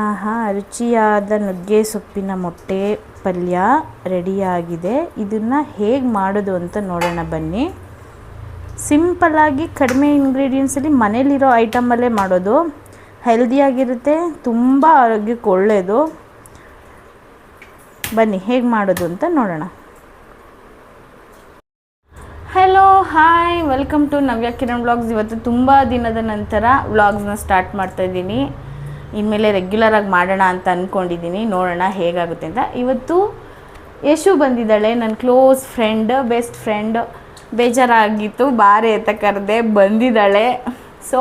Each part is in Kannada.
ಆಹಾ, ರುಚಿಯಾದ ನುಗ್ಗೆ ಸೊಪ್ಪಿನ ಮೊಟ್ಟೆ ಪಲ್ಯ ರೆಡಿಯಾಗಿದೆ. ಇದನ್ನು ಹೇಗೆ ಮಾಡೋದು ಅಂತ ನೋಡೋಣ ಬನ್ನಿ. ಸಿಂಪಲ್ಲಾಗಿ ಕಡಿಮೆ ಇಂಗ್ರೀಡಿಯೆಂಟ್ಸಲ್ಲಿ ಮನೇಲಿರೋ ಐಟಮಲ್ಲೇ ಮಾಡೋದು. ಹೆಲ್ದಿಯಾಗಿರುತ್ತೆ, ತುಂಬ ಆರೋಗ್ಯಕ್ಕೆ ಒಳ್ಳೆಯದು. ಬನ್ನಿ ಹೇಗೆ ಮಾಡೋದು ಅಂತ ನೋಡೋಣ. Hello, hi, welcome to Navya Kiran vlogs. ಇವತ್ತು ತುಂಬ ದಿನದ ನಂತರ ವ್ಲಾಗ್ಸ್ನ ಸ್ಟಾರ್ಟ್ ಮಾಡ್ತಾಯಿದ್ದೀನಿ. ಇನ್ಮೇಲೆ ರೆಗ್ಯುಲರಾಗಿ ಮಾಡೋಣ ಅಂತ ಅಂದ್ಕೊಂಡಿದ್ದೀನಿ. ನೋಡೋಣ ಹೇಗಾಗುತ್ತೆ ಅಂತ. ಇವತ್ತು ಯಶು ಬಂದಿದ್ದಾಳೆ, ನನ್ನ ಕ್ಲೋಸ್ ಫ್ರೆಂಡ್, ಬೆಸ್ಟ್ ಫ್ರೆಂಡ್. ಬೇಜಾರಾಗಿತ್ತು, ಬಾರೆ ಅಂತ ಕರೆದೆ, ಬಂದಿದ್ದಾಳೆ. So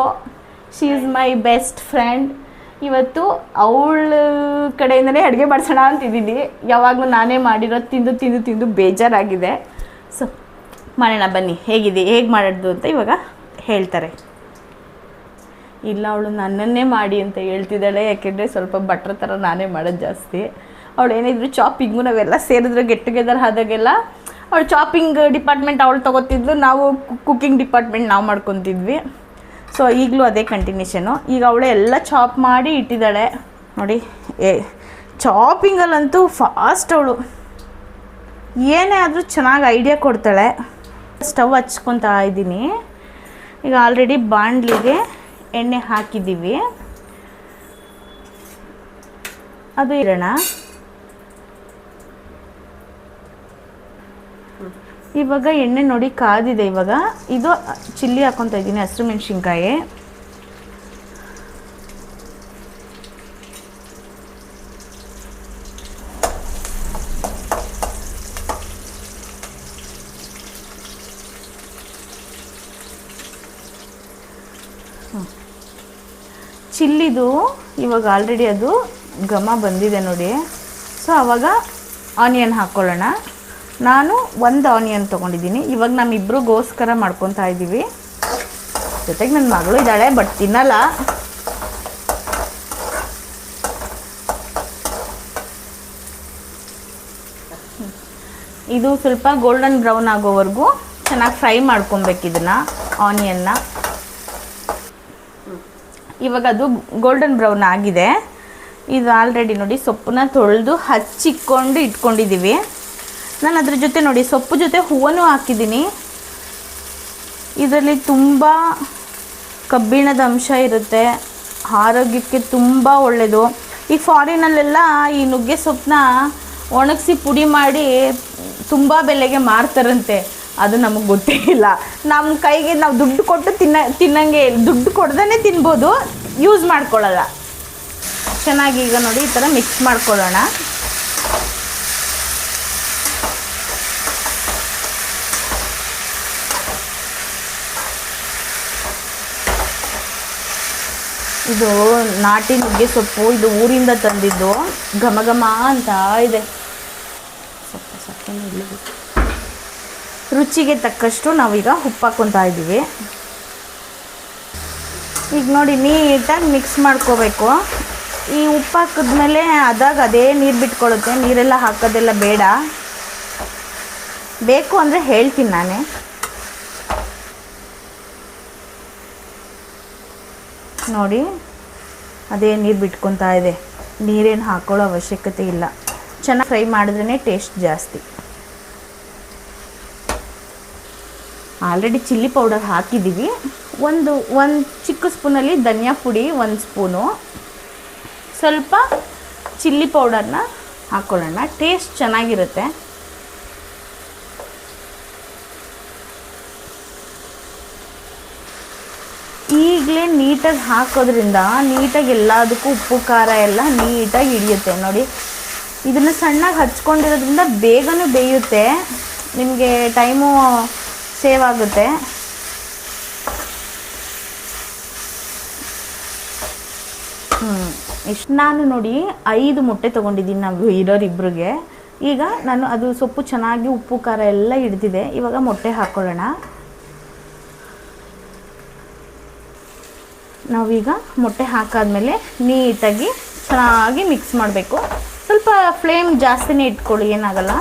she is my best friend. ಇವತ್ತು ಅವಳ ಕಡೆಯಿಂದಲೇ ಅಡುಗೆ ಮಾಡಿಸೋಣ ಅಂತಿದ್ದೀನಿ. ಯಾವಾಗಲೂ ನಾನೇ ಮಾಡಿರೋದು ತಿಂದು ತಿಂದು ತಿಂದು ಬೇಜಾರಾಗಿದೆ. ಸೊ ಮಾಡೋಣ ಬನ್ನಿ, ಹೇಗೆ ಮಾಡೋದು ಅಂತ ಇವಾಗ ಹೇಳ್ತಾರೆ. ಇಲ್ಲ, ಅವಳು ನನ್ನನ್ನೇ ಮಾಡಿ ಅಂತ ಹೇಳ್ತಿದ್ದಾಳೆ. ಯಾಕೆಂದರೆ ಸ್ವಲ್ಪ ಭಟ್ರ ಥರ ನಾನೇ ಮಾಡೋದು ಜಾಸ್ತಿ. ಅವಳು ಏನಿದ್ರು ಚಾಪಿಂಗು, ನಾವೆಲ್ಲ ಸೇರಿದ್ರೆ ಗೆಟ್ ಟುಗೆದರ್ ಆದಾಗೆಲ್ಲ ಅವಳು ಚಾಪಿಂಗ್ ಡಿಪಾರ್ಟ್ಮೆಂಟ್ ಅವಳು ತೊಗೋತಿದ್ಲು, ನಾವು ಕುಕ್ಕಿಂಗ್ ಡಿಪಾರ್ಟ್ಮೆಂಟ್ ನಾವು ಮಾಡ್ಕೊತಿದ್ವಿ. ಸೊ ಈಗಲೂ ಅದೇ ಕಂಟಿನ್ಯೂಷನು. ಈಗ ಅವಳು ಎಲ್ಲ ಚಾಪ್ ಮಾಡಿ ಇಟ್ಟಿದ್ದಾಳೆ ನೋಡಿ. ಚಾಪಿಂಗಲ್ಲಂತೂ ಫಾಸ್ಟ್ ಅವಳು. ಏನೇ ಆದರೂ ಚೆನ್ನಾಗಿ ಐಡಿಯಾ ಕೊಡ್ತಾಳೆ. ಸ್ಟವ್ ಹಚ್ಕೊತಾ ಇದ್ದೀನಿ. ಈಗ ಆಲ್ರೆಡಿ ಬಾಣಲಿಗೆ ಎಣ್ಣೆ ಹಾಕಿದ್ದೀವಿ, ಅದು ಇರೋಣ. ಇವಾಗ ಎಣ್ಣೆ ನೋಡಿ ಕಾದಿದೆ. ಇವಾಗ ಇದು ಚಿಲ್ಲಿ ಹಾಕ್ಕೊತಾ ಇದ್ದೀನಿ, ಹಸಿರು ಮೆಣಸಿನ್ಕಾಯಿ. ಚಿಲ್ಲಿದು ಇವಾಗ ಆಲ್ರೆಡಿ ಅದು ಘಮ ಬಂದಿದೆ ನೋಡಿ. ಸೊ ಆವಾಗ ಆನಿಯನ್ ಹಾಕ್ಕೊಳ್ಳೋಣ. ನಾನು ಒಂದು ಆನಿಯನ್ ತೊಗೊಂಡಿದ್ದೀನಿ. ಇವಾಗ ನಮ್ಮಿಬ್ರಿಗೋಸ್ಕರ ಮಾಡ್ಕೊತಾ ಇದ್ದೀವಿ. ಜೊತೆಗೆ ನನ್ನ ಮಗಳು ಇದ್ದಾಳೆ, ಬಟ್ ತಿನ್ನಲ್ಲ. ಇದು ಸ್ವಲ್ಪ ಗೋಲ್ಡನ್ ಬ್ರೌನ್ ಆಗೋವರೆಗೂ ಚೆನ್ನಾಗಿ ಫ್ರೈ ಮಾಡ್ಕೊಬೇಕು ಇದನ್ನು, ಆನಿಯನ್ನ. ಇವಾಗ ಅದು ಗೋಲ್ಡನ್ ಬ್ರೌನ್ ಆಗಿದೆ. ಇದು ಆಲ್ರೆಡಿ ನೋಡಿ ಸೊಪ್ಪನ್ನ ತೊಳೆದು ಹಚ್ಚಿಕೊಂಡು ಇಟ್ಕೊಂಡಿದ್ದೀವಿ. ನಾನು ಅದ್ರ ಜೊತೆ ನೋಡಿ ಸೊಪ್ಪು ಜೊತೆ ಹೂವನ್ನು ಹಾಕಿದ್ದೀನಿ. ಇದರಲ್ಲಿ ತುಂಬ ಕಬ್ಬಿಣದ ಅಂಶ ಇರುತ್ತೆ, ಆರೋಗ್ಯಕ್ಕೆ ತುಂಬ ಒಳ್ಳೆಯದು. ಈ ಫಾರಿನಲ್ಲೆಲ್ಲ ಈ ನುಗ್ಗೆ ಸೊಪ್ಪನ್ನ ಒಣಗಿಸಿ ಪುಡಿ ಮಾಡಿ ತುಂಬ ಬೆಲೆಗೆ ಮಾರ್ತಾರಂತೆ. ಅದು ನಮಗೆ ಗೊತ್ತೇ ಇಲ್ಲ. ನಮ್ಮ ಕೈಗೆ ನಾವು ದುಡ್ಡು ಕೊಟ್ಟು ತಿನ್ನಂಗೆ, ದುಡ್ಡು ಕೊಡ್ದೇ ತಿನ್ಬೋದು, ಯೂಸ್ ಮಾಡ್ಕೊಳ್ಳಲ್ಲ. ಚೆನ್ನಾಗಿ ಈಗ ನೋಡಿ ಈ ಥರ ಮಿಕ್ಸ್ ಮಾಡ್ಕೊಳ್ಳೋಣ. ಇದು ನಾಟಿ ನುಗ್ಗೆ ಸೊಪ್ಪು, ಇದು ಊರಿಂದ ತಂದಿದ್ದು. ಘಮ ಘಮ ಅಂತ ಇದೆ. ರುಚಿಗೆ ತಕ್ಕಷ್ಟು ನಾವೀಗ ಉಪ್ಪು ಹಾಕ್ಕೊತಾ ಇದ್ದೀವಿ. ಈಗ ನೋಡಿ ನೀಟಾಗಿ ಮಿಕ್ಸ್ ಮಾಡ್ಕೋಬೇಕು. ಈ ಉಪ್ಪು ಹಾಕಿದ್ಮೇಲೆ ಅದೇ ನೀರು ಬಿಟ್ಕೊಳ್ಳುತ್ತೆ. ನೀರೆಲ್ಲ ಹಾಕೋದೆಲ್ಲ ಬೇಡ. ಬೇಕು ಅಂದರೆ ಹೇಳ್ತೀನಿ ನಾನೇ. ನೋಡಿ ಅದೇ ನೀರು ಬಿಟ್ಕೊತಾ ಇದೆ. ನೀರೇನು ಹಾಕೊಳ್ಳೋ ಅವಶ್ಯಕತೆ ಇಲ್ಲ. ಚೆನ್ನಾಗಿ ಫ್ರೈ ಮಾಡಿದ್ರೇ ಟೇಸ್ಟ್ ಜಾಸ್ತಿ. ಆಲ್ರೆಡಿ ಚಿಲ್ಲಿ ಪೌಡರ್ ಹಾಕಿದ್ದೀವಿ. ಒಂದು ಚಿಕ್ಕ ಸ್ಪೂನಲ್ಲಿ ಧನಿಯಾ ಪುಡಿ 1 ಸ್ಪೂನು, ಸ್ವಲ್ಪ ಚಿಲ್ಲಿ ಪೌಡರ್ನ ಹಾಕ್ಕೊಳ್ಳೋಣ. ಟೇಸ್ಟ್ ಚೆನ್ನಾಗಿರುತ್ತೆ. ಈಗಲೇ ನೀಟಾಗಿ ಹಾಕೋದ್ರಿಂದ ನೀಟಾಗಿ ಎಲ್ಲದಕ್ಕೂ ಉಪ್ಪು ಖಾರ ಎಲ್ಲ ನೀಟಾಗಿ ಹಿಡಿಯುತ್ತೆ ನೋಡಿ. ಇದನ್ನು ಸಣ್ಣಗೆ ಹಚ್ಕೊಂಡಿರೋದ್ರಿಂದ ಬೇಗನೂ ಬೇಯುತ್ತೆ, ನಿಮಗೆ ಟೈಮು ಸೇವ್ ಆಗುತ್ತೆ. ಇಷ್ಟು ನಾನು ನೋಡಿ 5 ಮೊಟ್ಟೆ ತೊಗೊಂಡಿದ್ದೀನಿ ನಾವು ಇರೋರಿಬ್ರಿಗೆ. ಈಗ ನಾನು ಅದು ಸೊಪ್ಪು ಚೆನ್ನಾಗಿ ಉಪ್ಪು ಖಾರ ಎಲ್ಲ ಹಿಡ್ದಿದೆ. ಇವಾಗ ಮೊಟ್ಟೆ ಹಾಕ್ಕೊಳ್ಳೋಣ. ನಾವೀಗ ಮೊಟ್ಟೆ ಹಾಕಾದ್ಮೇಲೆ ನೀಟಾಗಿ ಚೆನ್ನಾಗಿ ಮಿಕ್ಸ್ ಮಾಡಬೇಕು. ಸ್ವಲ್ಪ ಫ್ಲೇಮ್ ಜಾಸ್ತಿನೇ ಇಟ್ಕೊಳ್ಳಿ, ಏನಾಗಲ್ಲ.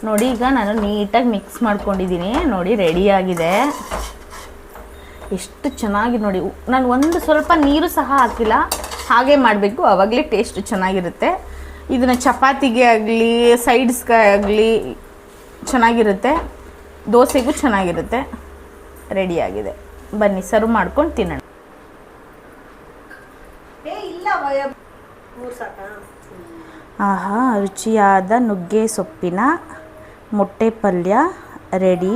ನೋಡಿ ಈಗ ನಾನು ನೀಟಾಗಿ ಮಿಕ್ಸ್ ಮಾಡ್ಕೊಂಡಿದ್ದೀನಿ. ನೋಡಿ ರೆಡಿಯಾಗಿದೆ. ಎಷ್ಟು ಚೆನ್ನಾಗಿ ನೋಡಿ. ನಾನು ಒಂದು ಸ್ವಲ್ಪ ನೀರು ಸಹ ಹಾಕಿಲ್ಲ, ಹಾಗೆ ಮಾಡಬೇಕು, ಆವಾಗಲೇ ಟೇಸ್ಟ್ ಚೆನ್ನಾಗಿರುತ್ತೆ. ಇದನ್ನು ಚಪಾತಿಗೆ ಆಗಲಿ ಸೈಡ್ಸ್ಗೆ ಆಗಲಿ ಚೆನ್ನಾಗಿರುತ್ತೆ, ದೋಸೆಗೂ ಚೆನ್ನಾಗಿರುತ್ತೆ. ರೆಡಿಯಾಗಿದೆ, ಬನ್ನಿ ಸರ್ವ್ ಮಾಡ್ಕೊಂಡು ತಿನ್ನೋಣ. ಆಹಾ, ರುಚಿಯಾದ ನುಗ್ಗೆ ಸೊಪ್ಪಿನ ಮೊಟ್ಟೆ ಪಲ್ಯ ರೆಡಿ.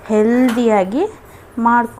ಹೆಲ್ದಿಯಾಗಿ ಮಾಡ್ಕೊ